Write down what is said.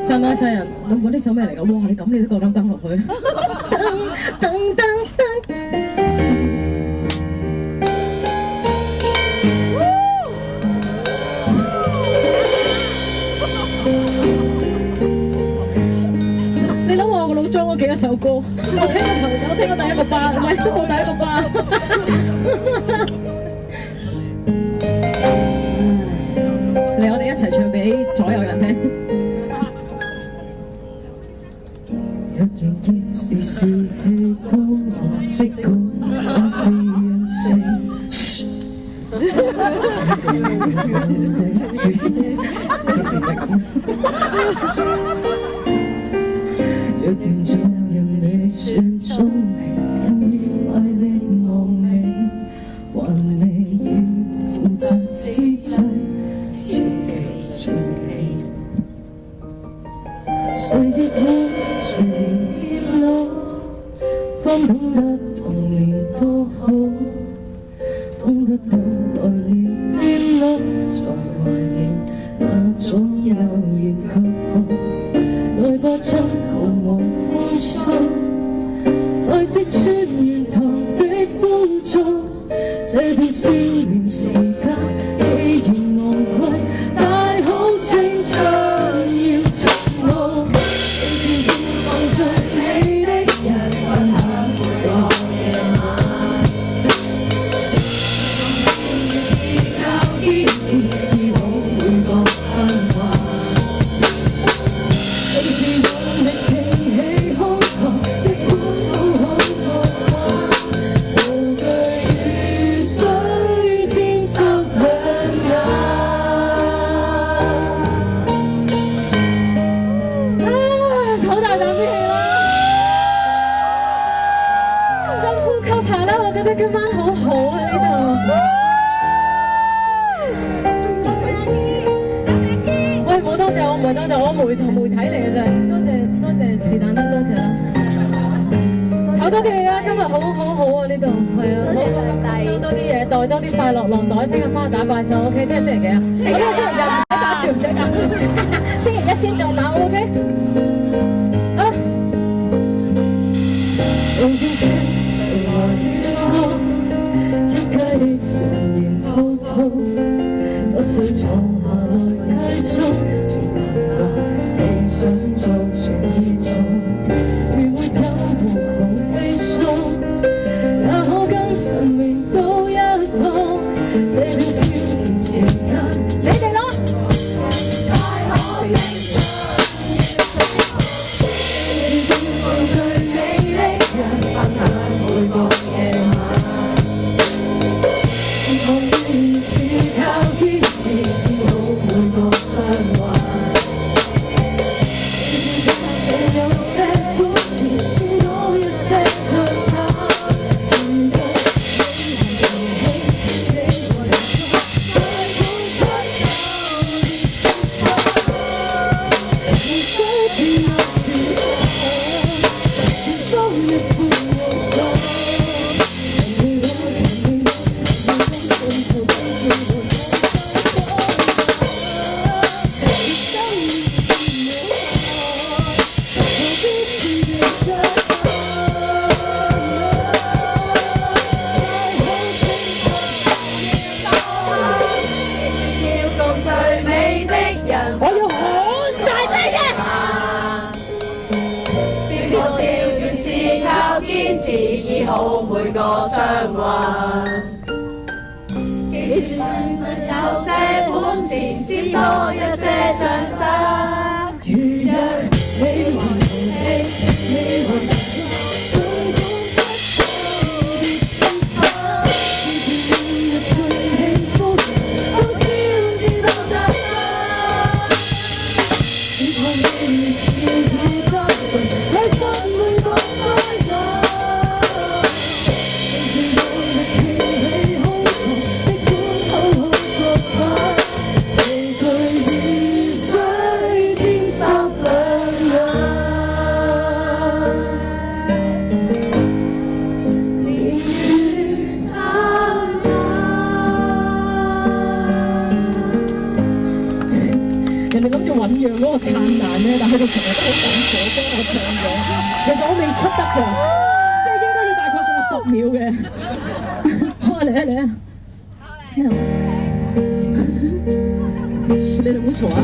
真愛世人，我呢首咩嚟㗎？哇！你咁你都夠膽登落去？噔噔噔！你諗我個腦裝咗幾多首歌？我聽過頭首，聽過第一個巴，唔係都冇第一個巴。嚟，我哋一齊唱俾所有人聽。若然熱時是氣高，即管我是任性。若然做人未算聰明，更要為你亡命，還未願負盡之際，自己盡力。誰亦會隨年變老，方懂得童年多好，懂得到來年變老，在懷念那種悠然卻步，來吧趁毫無歡笑，快釋出沿途的枯燥，這段少年時間既然昂貴，大好青春要盡露，記住要放最美的人，分享每個夜晚，靠堅持治好每個傷患，你是用力挺起胸膛，即管好好作畫，無懼雨水沾濕兩眼。好大啖啲氣啦！深呼吸下啦，我覺得今晚好好啊呢度。喂，唔好多謝我，唔係多謝我媒體嚟嘅啫，多謝是但啦，多謝啦。唞多啲氣啦，今日好啊呢度，係啊，收多啲嘢，袋多啲快樂浪袋，聽日翻去打怪獸 ，OK？聽日星期幾啊？我聽日星期日唔使打住，唔使打住，星期一先再打 ，OK？啊！我要聽誰來與我，一街的人言滔滔，不需坐下來計數，情難話理想做全意做，如沒有無窮氣數，也可跟生命到一步，這段少年時間，你哋攞。太好青春，放最美的人，分享每個夜晚，我願是靠堅持治好每個傷患，記住這有些苦詞，聽多一些最怕，願得你能記起你為我，在本身有你出發，無需變我是我，是風一般我講，人哋我人哋我，你真就跟住我。我要好大聲嘅！邊個調轉是靠堅持醫好每個傷患，記住有些本錢，佔多一些獎得。如若你還同氣，你還天醞釀嗰個燦爛咧，但係佢哋成日都好趕火幫我唱咗。其實我未出得㗎，即係應該要大概仲10秒嘅。好啊，嚟啊嚟啊！你哋唔好嘈啊！